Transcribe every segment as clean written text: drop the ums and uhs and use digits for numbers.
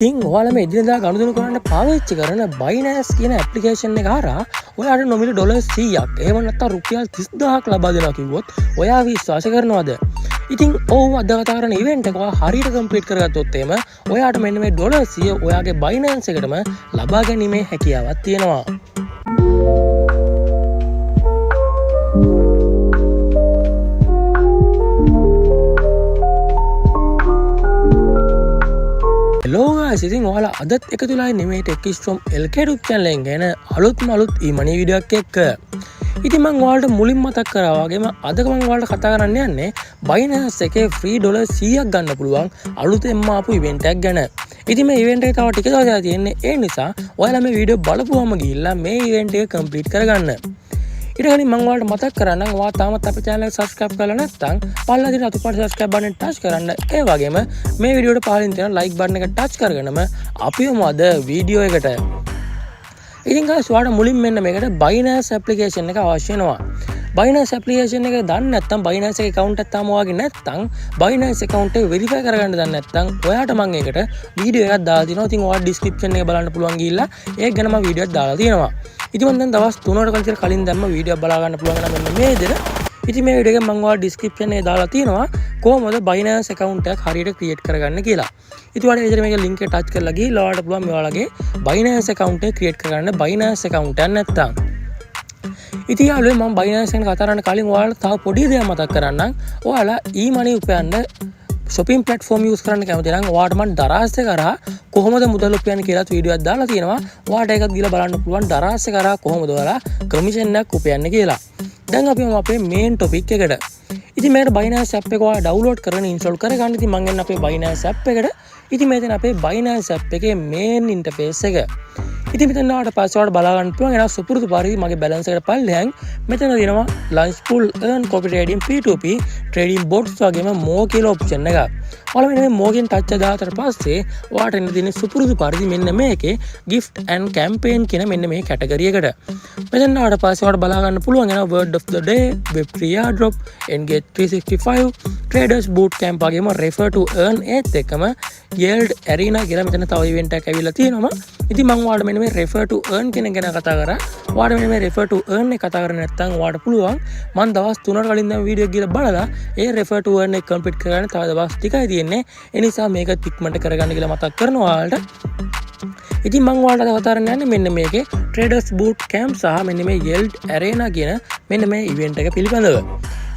ඉතින් ඔයාලා මේ එදිනෙදා ගනුදෙනු කරන්න පාවිච්චි කරන Binance කියන ඇප්ලිකේෂන් එක හරහා ඔයාලට නොමිලේ ඩොලර් 100ක් එහෙම නැත්නම් රුපියල් 30000ක් ලබා දෙනවා කිව්වොත් ඔයා විශ්වාස කරනවද? ඉතින් ඔව් අද කතා කරන ඉවෙන්ට් එක ඔයා හරියට කම්ප්ලීට් කරගත්තොත් එහෙම ඔයාට මෙන්න මේ ඩොලර් 100 ඔයාගේ Binance එකටම ලබා ගැනීමේ හැකියාවක් තියෙනවා. Hello guys, ඉතින් ඔයාලා අදත් එකතු වෙලා ඉන්නේ මේ TechStorm LK YouTube channel එකෙන් ගැන අලුත්ම e-money වීඩියෝ එකක් එක්ක. ඉතින් මම ඔයාලට මුලින් මතක් කරා වගේම අද මම ඔයාලට කතා කරන්න යන්නේ Binance එකේ free dollar 100ක් ගන්න පුළුවන් අලුතෙන්ම ආපු event එකක් ගැන. ඉතින් මේ event එක තව ටික දවසක් තියෙන්නේ. ඒ නිසා ඔයාලා මේ වීඩියෝ බලපුවම ගිහිල්ලා මේ event එක complete කරගන්න. ඊට කලින් මම ඔයාලට මතක් කරන්නම් ඔයා තාමත් අපේ channel එක subscribe කරලා නැත්නම් පල්ලා දින අතුපට subscribe button touch කරන්න. ඒ වගේම මේ වීඩියෝට පහලින් තියෙන like button එක touch කරගෙනම අපිවම අද වීඩියෝ එකට. ඉතින් guys ඔයාලට මුලින් මෙන්න මේකට Binance application එක අවශ්‍ය වෙනවා. Binance application එක දන්නේ නැත්නම් Binance එකේ account එකක් තාම ඔයාගේ නැත්නම් Binance account එක verify කරගන්න දන්නේ නැත්නම් ඔයාට මම ඒකට වීඩියෝ එකක් දාලා තියෙනවා. ඉතින් ඔයාලා description එක බලන්න පුළුවන් ගිහිල්ලා ඒක ගැන මම වීඩියෝ එකක් දාලා තියෙනවා. ඉතින් මම දැන් දවස් 3කට කලින් දැම්ම වීඩියෝ එක බලා ගන්න පුළුවන් නම් මෙන්න මේ දෙන. ඉතින් මේ වීඩියෝ එක මම ඔයාලා description එකේ දාලා තියෙනවා කොහොමද Binance account එකක් හරියට create කරගන්න කියලා. ඉතින් ඔයාලා ඉතින් මේක link එක touch කරලා ගිහලා ඔයාලට පුළුවන් මේ ඔයාලගේ Binance account එක create කරගන්න Binance account එකක් නැත්තම්. ඉතින් යාළුවෝ මම Binance ගැන කතා කරන්න කලින් ඔයාලට තව පොඩි දෙයක් මතක් කරන්නම්. ඔයාලා e-money උපයන්න shopping platform use කරන්න කැමති නම් ඔයාට මම දරාස් එක කරා කොහොමද මුදල් උපයන්නේ කියලා වීඩියෝ එකක් දාලා තියෙනවා. ඔයාට ඒකත් ගිහලා බලන්න පුළුවන් දරාස් එක කරා කොහොමද ඔයාලා commission එකක් උපයන්නේ කියලා. දැන් අපි අපේ main topic එකට. ඉතින් මේකට Binance app එක ඔයාලා download කරගෙන install කරගන්න. ඉතින් මම එන්න අපේ Binance app එකට. ඉතින් මෙතන අපේ Binance app එකේ main interface එක. ඉතින් මෙතන ආවට පස්සේ ඔයාලට බලා ගන්න පුළුවන් එනවා සුපුරුදු පරිදි මගේ balance එකට පල්ලෙහාන් මෙතන දෙනවා launch pool earn copy trading P2P trading bots වගේම more කියලා option එක. ඔයාලා මෙන්න මේ more කින් touch එක දාතර පස්සේ ඔයාලට එන්න තියෙන සුපුරුදු පරිදි මෙන්න මේකේ gift and campaign කියන මෙන්න මේ category එකට. මෙතන ආවට පස්සේ ඔයාලට බලා ගන්න පුළුවන් එනවා word of the day, web3 airdrop, engage 365, traders boot camp වගේම refer to earn ඒත් එක්කම yield arena කියලා මෙතන තව event එකක් ඇවිල්ලා තියෙනවා. ඉතින් මම ඔයාලට මෙන්න මේ refer to earn කියන එක ගැන කතා කරා. ඔයාලට මෙන්න මේ refer to earn එක කතා කරන්නේ නැත්නම් ඔයාලට පුළුවන් මම දවස් 3කට කලින් දැන් වීඩියෝ එක ගිහලා බලලා ඒ refer to earn එක complete කරගන්න තව දවස් ටිකයි තියෙන්නේ. ඒ නිසා මේක ඉක්මනට කරගන්න කියලා මතක් කරනවා ඔයාලට. ඉතින් මම ඔයාලට කතා කරන්න යන්නේ මෙන්න මේකේ traders boot camp සහ මෙන්න මේ yield arena කියන මෙන්න මේ event එක පිළිබඳව.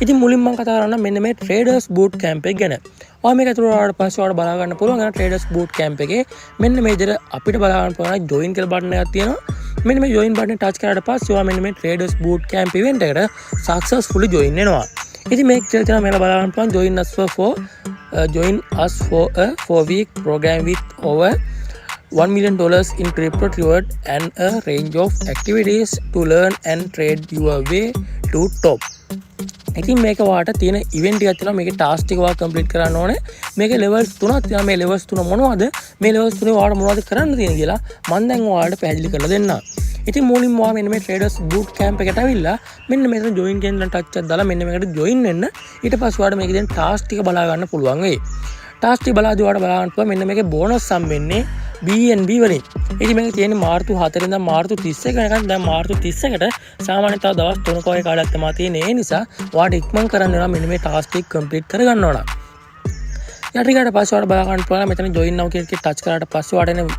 ඉතින් මුලින්ම මම කතා කරන්න මෙන්න මේ traders boot camp එක ගැන. ඔයා මේක ඇතුළට ආවට පස්සේ ඔයාලට බලා ගන්න පුළුවන් යන traders boot camp එකේ මෙන්න මේ විදිහට අපිට බලා ගන්න පුළුවන් join කියලා බටන් එකක් තියෙනවා. මෙන්න මේ join බටන් එක touch කරාට පස්සේ ඔයා මෙන්න මේ traders boot camp event එකට successfully join වෙනවා. ඉතින් මේක කියලා තියෙනවා මේක බලා ගන්න පුළුවන් join us for a 4-week program with over $1 million in crypto reward and a range of activities to learn and trade your way to top. ඉතින් මේක ඔයාට තියෙන ඉවෙන්ට් එකක් තියෙනවා. මේකේ ටාස්ක් ටික ඔයා කම්ප්ලීට් කරන්න ඕනේ. මේකේ levels 3ක් තියෙනවා. මේ levels 3 මොනවද? මේ levels 3 ඔයාලට මොනවද කරන්න තියෙන කියලා මම දැන් ඔයාලට පැහැදිලි කරලා දෙන්නම්. ඉතින් මුලින්ම ඔයා මෙන්න මේ traders boot camp එකට ඇවිල්ලා මෙන්න මෙතන join කියන touch එකක් දාලා මෙන්න මේකට join වෙන්න. ඊට පස්සේ ඔයාලට මේකේ තියෙන ටාස්ක් ටික බලා ගන්න පුළුවන් වෙයි. ටාස්ක් ටික බලාදී ඔයාලට බලා ගන්න පුළුවන් මෙන්න මේකේ bonus sum වෙන්නේ BNB වලින්. ඉතින් මේක තියෙන්නේ මාර්තු 4 ඉඳන් මාර්තු 31 වෙනකන්. දැන් මාර්තු 31ට සාමාන්‍යයෙන් තව දවස් 3ක වගේ කාලයක් තමයි තියෙන්නේ. ඒ නිසා ඔයාලට ඉක්මන් කරන්න වෙනවා මෙන්න මේ ටාස්ක් ටික කම්ප්ලීට් කරගන්න ඕන. ඊට පස්සේ ඔයාලට බලා ගන්න පුළුවන් මෙතන join now කියන එක touch කරාට පස්සේ ඔයාලට එන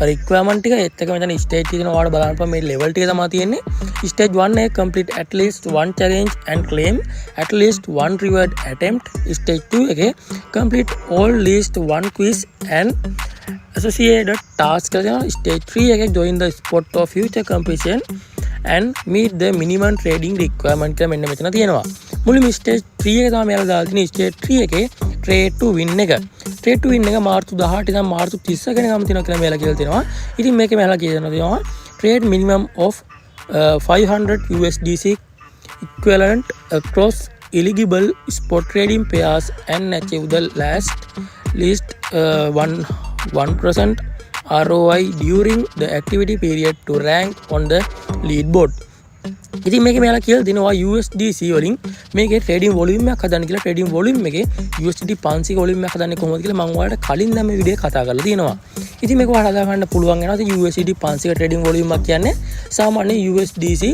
requirement ටික ඒත් එක මෙතන stage තියෙනවා. ඔයාලට බලන්න පුළුවන් මේ level ටික තමයි තියෙන්නේ. stage 1 එක complete at least one challenge and claim at least one reward attempt. stage 2 එකේ complete all least one quiz and associated task කරනවා. stage 3 එකේ join the spot of future competition and meet the minimum trading requirement කියලා මෙන්න මෙතන තියෙනවා. මුලින්ම stage 3 එක තමයි මෙයාලා දාලා තියෙන්නේ. stage 3 එකේ trade to win එක. trade to win එක මාර්තු 18 ඉඳන් මාර්තු 30 වෙනිකම් තියෙනවා කියලා මෙයාලා කියලා තියෙනවා. ඉතින් මේකේ මෙයාලා කියනවා trade minimum of 500 USDC equivalent across eligible spot trading pairs and achieve the least 1% ROI during the activity period to rank on the leaderboard. ඉතින් මේක මෙයාලා කියලා දෙනවා USDC වලින් මේකේ ට්‍රේඩින් වොලියුම් එකක් හදන්න කියලා. ට්‍රේඩින් වොලියුම් එකේ USD 500 වොලියුම් එකක් හදන්නේ කොහොමද කියලා මම ඔයාලට කලින් දැන් මේ වීඩියෝ කතා කරලා තියෙනවා. ඉතින් මේක ඔයාලා හදා ගන්න පුළුවන් වෙනවා. ඉතින් USD 500 ට්‍රේඩින් වොලියුම් එකක් කියන්නේ සාමාන්‍ය USDC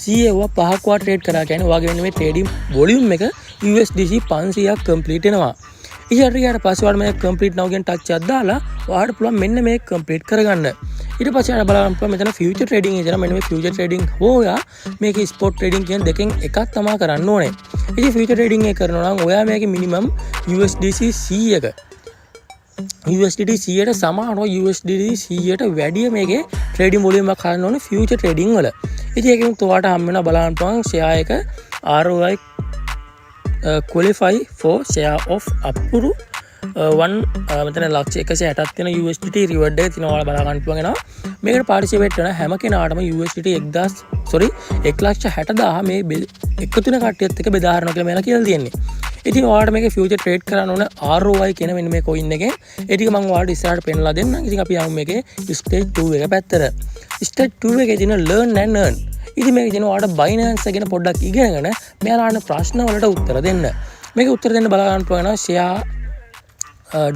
100ව 5ක් වා ට්‍රේඩ් කරා කියන්නේ ඔයාගේ මෙන්න මේ ට්‍රේඩින් වොලියුම් එක USDC 500ක් කම්ප්ලීට් වෙනවා. ඉතින් ඊට පස්සේ ඔයාලා මේක කම්ප්ලීට් now කියන ටච් එකක් දාලා ඔයාලට පුළුවන් මෙන්න මේක කම්ප්ලීට් කරගන්න. ඊට පස්සේ ආන බලන්න පුළුවන් මෙතන ෆියුචර් ට්‍රේඩින් එනවා. මෙන්න මේ ෆියුචර් ට්‍රේඩින් හොයා මේකේ ස්පොට් ට්‍රේඩින් කියන දෙකෙන් එකක් තමයි කරන්න ඕනේ. ඉතින් ෆියුචර් ට්‍රේඩින් එක කරනවා නම් ඔයා මේකේ මිනිමම් USDC 100ක USDT 100ට සමානව USDT 100ට වැඩිය මේකේ ට්‍රේඩින් වොලියුම් එකක් කරන්න ඕනේ ෆියුචර් ට්‍රේඩින් වල. ඉතින් ඒකෙන් ඔයාලට හම් වෙනවා බලන්න පුළුවන් ෂෙයා එක ROI qualify for share of up to මෙතන ලක්ෂ 160ක් තියෙන USDT රිවර්ඩ් එක තියෙනවා ඔයාලා බලා ගන්න පුළුවන් වෙනවා. මේකට පාර්ටිසිපේට් කරන හැම කෙනාටම USDT 1,60,000 මේ එකතු වෙන කට්ටියත් එක්ක බෙදා හරිනවා කියලා මෙයාලා කියලා තියෙන්නේ. ඉතින් ඔයාලට මේකේ ෆියුචර් ට්‍රේඩ් කරන්න ඕන ROI කියන මෙන්න මේ coin එකෙන් ඒ ටික මම ඔයාලට ඉස්සරහට පෙන්නලා දෙන්නම්. ඉතින් අපි යමු මේකේ stage 2 එක පැත්තට. stage 2 එකේ තියෙන learn and earn. ඉතින් මේක තියෙන ඔයාලට Binance ගැන පොඩ්ඩක් ඉගෙනගෙන මෙයාලා අහන ප්‍රශ්න වලට උත්තර දෙන්න. මේක උත්තර දෙන්න බලා ගන්න පුළුවන් වෙනවා share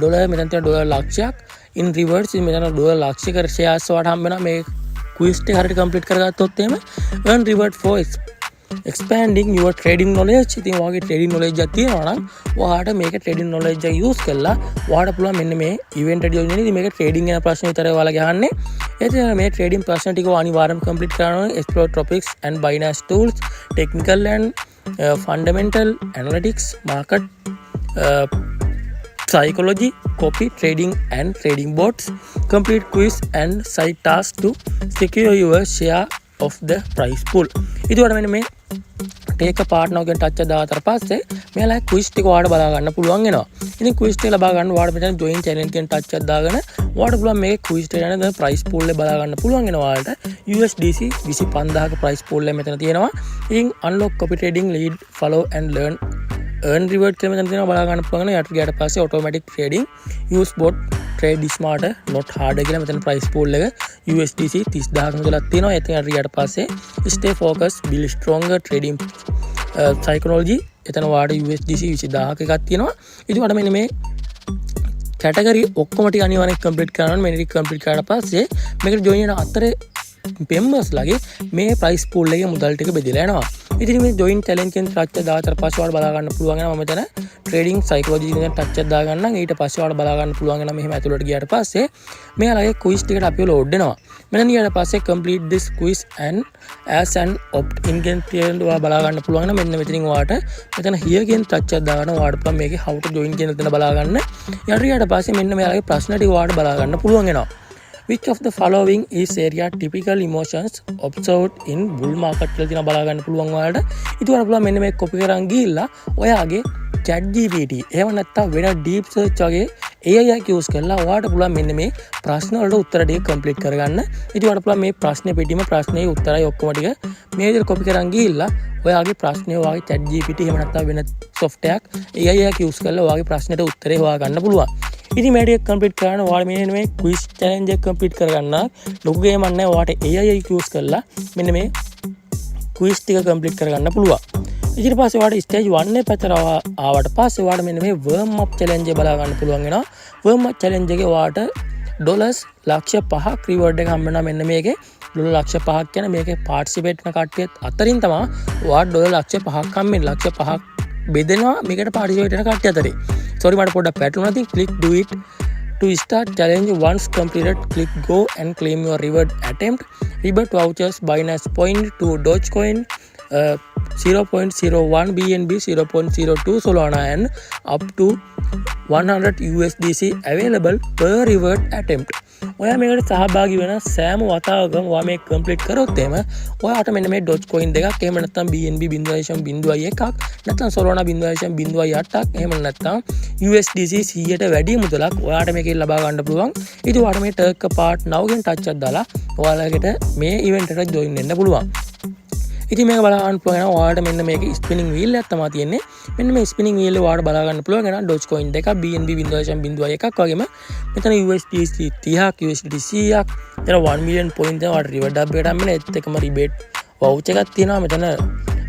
ඩොලර් මෙතන තියෙන ඩොලර් ලක්ෂයක් in reverse මෙතන ඩොලර් ලක්ෂයක shares වලට හම්බ වෙනවා. මේ quiz එක හරියට complete කරගත්තොත් එහෙම earn reward for expanding your trading knowledge. ඉතින් ඔයාගේ trading knowledge එකක් තියෙනවා නම් ඔයාට මේක trading knowledge එක use කරලා ඔයාට පුළුවන් මෙන්න මේ event එක join වෙන්න. ඉතින් මේක trading ගැන ප්‍රශ්න විතරයි ඔයාලා ගහන්නේ. එතන මේ trading ප්‍රශ්න ටික අනිවාර්යයෙන්ම complete කරන්න ඕනේ. explore topics and Binance tools, technical and fundamental analytics, market psychology, copy, trading and trading bots, complete quiz and side tasks to secure your share of the prize pool. ඉතින් මෙන්න මේ take a part now කියන touch එක දාතර පස්සේ මෙයාලා quiz ටික ඔයාලට බලා ගන්න පුළුවන් වෙනවා. ඉතින් quiz ටික ලබා ගන්න ඔයාලට මෙතන join channel කියන ටච් එක දාගෙන ඔයාලට පුළුවන් මේකේ quiz ටික යන prize pool එක බලා ගන්න පුළුවන් වෙනවා ඔයාලට. USDC 25000ක prize pool එක මෙතන තියෙනවා. ඉතින් unlock copy trading, lead, follow and learn earn reward කියලා මෙතන තියෙනවා බලා ගන්න පුළුවන්. යට ගියාට පස්සේ automatic trading, use bot, trade smarter, not harder කියලා මෙතන price pool එක USDC 30000ක මුදලක් තියෙනවා. එතන ගියාට පස්සේ stay focused, build stronger trading psychology එතන වාට USDC 20000ක එකක් තියෙනවා. ඉතින් වඩ මෙන්න මේ කැටගරි ඔක්කොම ටික අනිවාර්යෙන් කම්ප්ලීට් කරනවා. මේ ටික කම්ප්ලීට් කරාට පස්සේ මේකට join වෙන අතරේ members ලගේ මේ price pool එකේ මුදල් ටික බෙදලා යනවා. ඉතින් මේ join challenge කියන ටච් එක දාතර පස්සේ ඔයාලා බලා ගන්න පුළුවන් වෙනවා. මම මෙතන trading psychology කියන ටච් එක දා ගන්නම්. ඊට පස්සේ ඔයාලා බලා ගන්න පුළුවන් වෙනවා. මෙහෙම ඇතුළට ගියාට පස්සේ මෙයාලගේ quiz ටිකට අපිව load වෙනවා. මෙන්න ඊට පස්සේ complete this quiz and as an opt in කියන තියෙන ඔයාලා බලා ගන්න පුළුවන් වෙනවා. මෙන්න මෙතනින් ඔයාලට මෙතන here කියන ටච් එක දා ගන්න ඔයාලට පුළුවන් මේකේ how to join කියන තැන බලා ගන්න. ඊට පස්සේ මෙන්න මෙයාලගේ ප්‍රශ්න ටික ඔයාලට බලා ගන්න පුළුවන් වෙනවා. Which of the following is area typical emotions observed in bull market කියලා තියෙනවා බලා ගන්න පුළුවන් ඔයාලට. ඉතින් ඔයාලා පුළුවන් මෙන්න මේක copy කරන් ගිහිල්ලා ඔයාගේ ChatGPT එහෙම නැත්නම් වෙන deep search වගේ AI එක use කරලා ඔයාලට පුළුවන් මෙන්න මේ ප්‍රශ්න වලට උත්තර ටික complete කරගන්න. ඉතින් ඔයාලට පුළුවන් මේ ප්‍රශ්නේ පිටිම ප්‍රශ්නේ උත්තරයි ඔක්කොම ටික මේ විදිහට copy කරන් ගිහිල්ලා ඔයාගේ ප්‍රශ්නේ ඔයාගේ ChatGPT එහෙම නැත්නම් වෙන software එකක් AI එක use කරලා ඔයාගේ ප්‍රශ්නෙට උත්තරේ හොයා ගන්න පුළුවන්. ඉතින් මේ ටික complete කරන ඔයාලා මෙන්න මේ quiz challenge එක complete කරගන්න ලොකු ගේමක් නැහැ. ඔයාට AI එක use කරලා මෙන්න මේ quiz ටික complete කරගන්න පුළුවන්. ඊට පස්සේ ඔයාලට stage 1 එක පැත්තට ආවට පස්සේ ඔයාලට මෙන්න මේ warm up challenge එක බලා ගන්න පුළුවන් වෙනවා. warm up challenge එකේ ඔයාලට ඩොලර්ස් ලක්ෂ 5ක් reward එක හම්බ වෙනවා. මෙන්න මේකේ ඩොලර් ලක්ෂ 5ක් කියන මේකේ participate කරන කට්ටියත් අතරින් තමයි ඔයාලට ඩොලර් ලක්ෂ 5ක් හම්බෙන්නේ. ලක්ෂ 5ක් බෙදෙනවා මේකට participate කරන කට්ටිය අතරේ. sorry මට පොඩ්ඩක් පැටලුණා. ඉතින් click do it to start challenge once completed. Click go and claim your reward attempt. Reward vouchers Binance point to Dogecoin 0.01 BNB 0.02 Solana and up to 100 USDC available per reward attempt. ඔයා මේකට සහභාගී වෙන සෑම වතාවකම ඔයා මේක complete කරොත් එහෙම ඔයාට මෙන්න මේ Dogecoin දෙකක් එහෙම නැත්නම් BNB 0.01ක් නැත්නම් Solana 0.08ක් එහෙම නැත්නම් USDC 100ට වැඩි මුදලක් ඔයාට මේකෙන් ලබා ගන්න පුළුවන්. ඉතින් ඔයාට මේ ටර්ක් පාර්ට් now ගෙන් ටච් එකක් දාලා ඔයාලකට මේ ඉවෙන්ට් එකට join වෙන්න පුළුවන්. ඉතින් මේක බලා ගන්න පුළුවන් වෙනවා. ඔයාලට මෙන්න මේක ස්පිනින් wheel එකක් තමයි තියෙන්නේ. මෙන්න මේ ස්පිනින් wheel එක ඔයාලට බලා ගන්න පුළුවන් වෙනවා. Dogecoin දෙකක් BNB 0.01ක් වගේම මෙතන USDC 30ක් USDT 100ක් එතන 1 million point එක ඔයාලට reward up එකට හම්බෙන ඒත් එකම rebate වවුචර් එකක් තියෙනවා මෙතන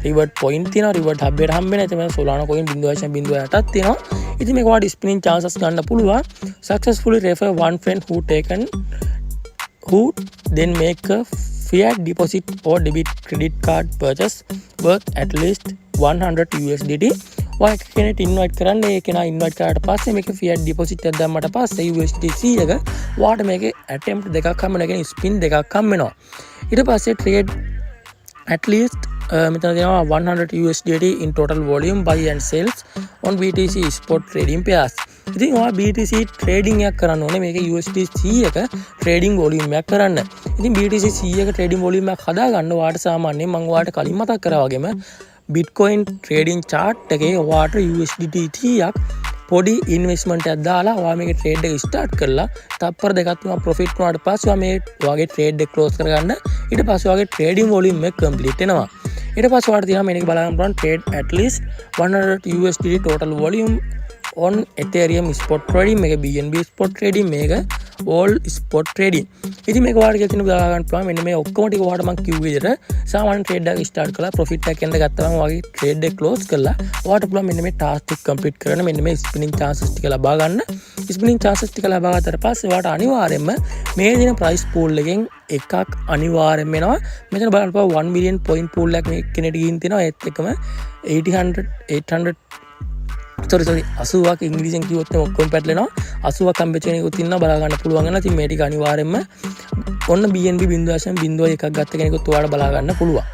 රිවර්ඩ් පොයින්ට් තියෙනවා රිවර්ඩ් හබ් එකට හම්බ වෙන එතන Solana coin 0.08ක් තියෙනවා ඉතින් මේක වාට ස්පිනින් chances ගන්න පුළුවන් successfully refer one friend who then make a fiat deposit or debit credit card purchase worth at least 100 USDT ඔය කෙනෙක් ඉන්වයිට් කරන්න ඒ කෙනා ඉන්වයිට් කරාට පස්සේ මේක fiat deposit එකක් දැම්මට පස්සේ USDT 100ක වාට මේකේ attempt දෙකක් හම්බ වෙනවා කියන්නේ spin දෙකක් හම්බ වෙනවා ඊට පස්සේ trade at least මෙතන දෙනවා 100 USDT in total volume buy and sales on BTC spot trading pairs ඉතින් ඔයා BTC trading එකක් කරන්න ඕනේ මේක USD 100ක trading volume එකක් කරන්න ඉතින් BTC 100ක trading volume එකක් හදා ගන්න ඔයාට සාමාන්‍යයෙන් මම ඔයාලට කලින් මතක් කරා වගේම Bitcoin trading chart එකේ ඔයාට USDT 30ක් පොඩි investment එකක් දාලා ඔයා මේක trade එක start කරලා තප්පර දෙකක් තුනක් profit වුණාට පස්සේ ඔයා මේ ඔයාගේ trade එක close කරගන්න ඊට පස්සේ ඔයාගේ trading volume එක complete වෙනවා ඊට පස්සේ ඔයාලට තියෙනවා මේක බලන්න පුළුවන් trade at least 100 USDT total volume on Ethereum spot trading මේක BNB spot trading මේක all spot trading ඉතින් මේක ඔයාලට කියලා තියෙන දාලා ගන්න පුළුවන් මෙන්න මේ ඔක්කොම ටික ඔයාලට මම කිව්ව විදිහට සාමාන්‍ය trade එක start කරලා profit එකක් එන්න ගත්තාම ඔයාගේ trade එක close කරලා ඔයාලට පුළුවන් මෙන්න මේ task ටික complete කරන්න මෙන්න මේ spinning chances ටික ලබා ගන්න spinning chances ටික ලබා ගත්තට පස්සේ ඔයාලට අනිවාර්යයෙන්ම මේ දින price pool එකෙන් එකක් අනිවාර්යයෙන්ම එනවා මෙතන බලන්න පුළුවන් 1 million point pool එකක් මේ කෙනෙක්ට ගිහින් තියෙනවා ඒත් එකම 80ක් ඉංග්‍රීසියෙන් කිව්වොත් නම් ඔක්කොම පැටලෙනවා 80ක් හම්බෙච්ච කෙනෙකුත් ඉන්නවා බලා ගන්න පුළුවන් වෙනවා ඉතින් මේ ටික අනිවාර්යයෙන්ම ඔන්න BNB 0.01ක් ගත්ත කෙනෙකුත් ඔයාලා බලා ගන්න පුළුවන්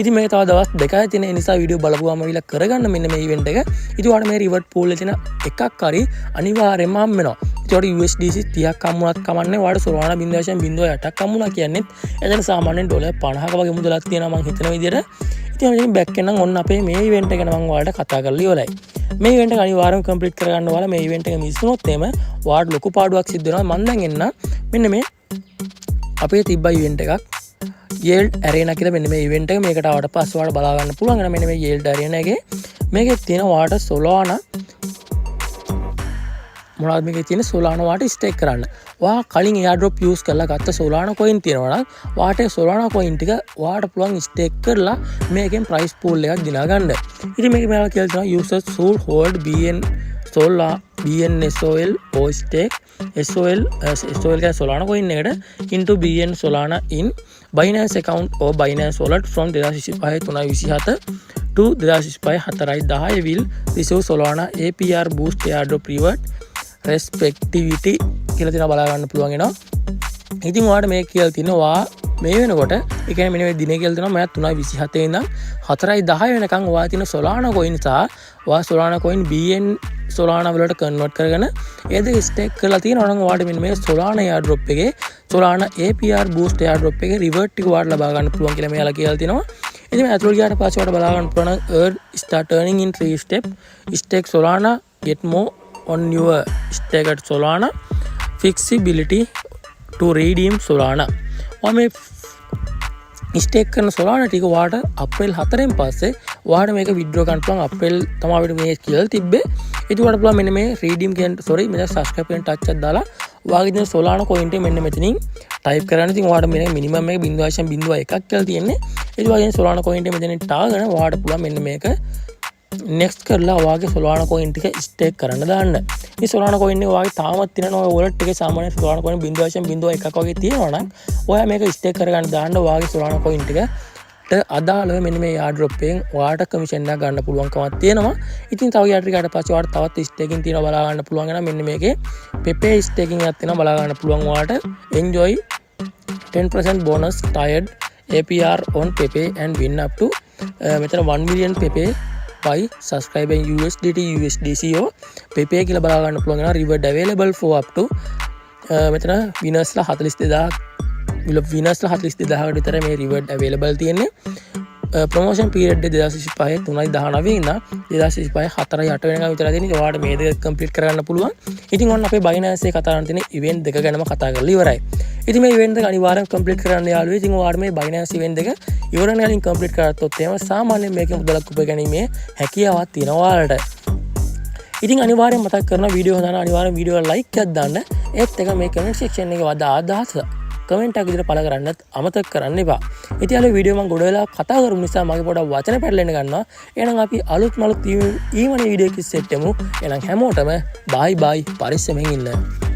ඉතින් මේක තව දවස් දෙකයි තියෙන නිසා වීඩියෝ බලපුවාම විලා කරගන්න මෙන්න මේ ඉවෙන්ට් එක ඉතින් ඔයාලට මේ රිවර්ඩ් පූල් එකේ තියෙන එකක් හරි අනිවාර්යයෙන්ම හම්බ වෙනවා ඉතින් ඔයාලට USDC 30ක් හම්බුණත් කමන්නේ ඔයාලට Solana 0.08ක් හම්බුණා කියන්නේ එතන සාමාන්‍යයෙන් ඩොලර් 50ක වගේ මුදලක් තියෙනවා මම හිතන විදිහට ඉතින් මේ බෑක් එක නම් ඔන්න අපේ මේ ඉවෙන්ට් එක ගැන මම ඔයාලට කතා කරලා ඉවරයි මේ ඉවෙන්ට් එක අනිවාර්යයෙන්ම කම්ප්ලීට් කරගන්න ඕලා මේ ඉවෙන්ට් එක මිස් වුණොත් එහෙම ඔයාලට ලොකු පාඩුවක් සිද්ධ වෙනවා මම දැන් එන්න මෙන්න මේ අපේ තිබ්බ ඉවෙන්ට් එකක් Yield Arena කියලා මෙන්න මේ ඉවෙන්ට් එක මේකට ආවට පස්සේ ඔයාලට බලා ගන්න පුළුවන් වෙන මෙන්න මේ Yield Arena එකේ මේකේ තියෙන ඔයාලට Solana මොනවද මේකේ තියෙන Solana වාට ස්ටේක් කරන්න. ඔයා කලින් airdrop use කරලා ගත්ත Solana coin තියෙනවා නම් වාට Solana coin ටික ඔයාට පුළුවන් ස්ටේක් කරලා මේකෙන් price pool එකක් දිනා ගන්න. ඉතින් මේක මෙයාලා කියලා තියෙනවා users should hold BNSOL or stake SOL का Solana coin එකට into BN Solana in Binance account or Binance wallet from 2025 to 2025 will receive Solana APR boost airdrop reward respectivity කියලා තියෙනවා බලා ගන්න පුළුවන් වෙනවා. ඉතින් ඔයාලට මේක කියලා තිනවා මේ වෙනකොට ඒ කියන්නේ මෙන්න මේ දිනේ කියලා තියෙනවා මම 3:27 ඉඳන් 4:10 වෙනකන් ඔයා තියෙන Solana coin සහ ඔයා Solana coin BN Solana වලට කන්වර්ට් කරගෙන ඒ දෙක ස්ටේක් කරලා තියෙනවා නම් ඔයාලට මෙන්න මේ Solana airdrop එකේ Solana APR boost airdrop එකේ reward ටික ඔයාලට ලබා ගන්න පුළුවන් කියලා මෙයාලා කියලා තියෙනවා. ඉතින් මේ අතුල් ගියාට පස්සේ ඔයාලට බලා ගන්න පුළුවන් earn start earning in 3 step stake Solana get more on your stake Solana flexibility to redeem Solana ඔයා මේ ස්ටේක් කරන Solana ටික ඔයාට අප්‍රේල් 4 පස්සේ ඔයාට මේක විත්ඩ්‍රෝ කරන්න පුළුවන් අප්‍රේල් තමයි අපිට මේ කියලා තිබ්බේ ඉතින් ඔයාලට පුළුවන් මෙන්න මේ redeem කියන මෙතන subscribe කියන touch එකක් දාලා ඔයාගේ තියෙන Solana coin එක මෙන්න මෙතනින් type කරන්න ඉතින් ඔයාට මෙන්න minimum එක 0.01ක් කියලා තියෙන්නේ ඉතින් ඔයාගේ Solana coin එක මෙතනින් තාගෙන ඔයාට පුළුවන් මෙන්න මේක next කරලා ඔයාගේ Solana coin ටික ස්ටේක් කරන්න දාන්න. මේ Solana coin එක ඔයාගේ තාමත් තියෙනවා ඔය wallet එකේ සාමාන්‍ය Solana coin 0.01ක් වගේ තියෙනවා නම් ඔයා මේක ස්ටේක් කරගන්න දාන්න ඔයාගේ Solana coin ටිකට අදාළව මෙන්න මේ airdrop එකෙන් ඔයාට commission එකක් ගන්න පුළුවන්කමක් තියෙනවා. ඉතින් තව යාට ටිකකට පස්සේ ඔයාට තවත් staking තියෙනවා බලා ගන්න පුළුවන් වෙනවා. මෙන්න මේකේ Pepe staking එකක් තියෙනවා බලා ගන්න පුළුවන් ඔයාට. enjoy 10% bonus tied APR on Pepe and win up to මෙතන 1 million Pepe by subscribing USDT USDC or Pepe කියලා බලා ගන්න පුළුවන් වෙනවා reward available for up to මෙතන winners ලා 42000 winners ලා 42000කට විතර මේ reward available තියෙන්නේ promotion period 2025 3:19 ඉඳන් 2025 4:08 වෙනකම් විතර තියෙනවා. ඔයාලට මේ දෙක complete කරගන්න පුළුවන්. ඉතින් ඔන්න අපේ Binance එකේ කතා කරන තියෙන event දෙක ගැනම කතා කරලා ඉවරයි. ඉතින් මේ event දෙක අනිවාර්යෙන් complete කරන්න යාළුවෝ. ඉතින් ඔයාලට මේ Binance event දෙක ඉවරන යලින් complete කරගත්තොත් එහෙම සාමාන්‍යයෙන් මේකේ මුදලක් උපය ගැනීමේ හැකියාවක් තියෙනවා ඔයාලට. ඉතින් අනිවාර්යෙන් මතක් කරන වීඩියෝ හදාන අනිවාර්යෙන් වීඩියෝ එක like එකක් දාන්න. ඒත් එක මේ comment section එකේ වදා අදහස කමෙන්ට් එකක් විදිහට පළ කරන්නත් අමතක කරන්න එපා. ඉතින් අලුත් වීඩියෝ මම ගොඩ වෙලා කතා කරමු නිසා මගේ පොඩක් වචන පැටලෙන්න ගන්නවා. එහෙනම් අපි අලුත් මලුත් ඊමණේ වීඩියෝ එකක් සෙට් වෙමු. එහෙනම් හැමෝටම බයි බයි පරිස්සමෙන් ඉන්න.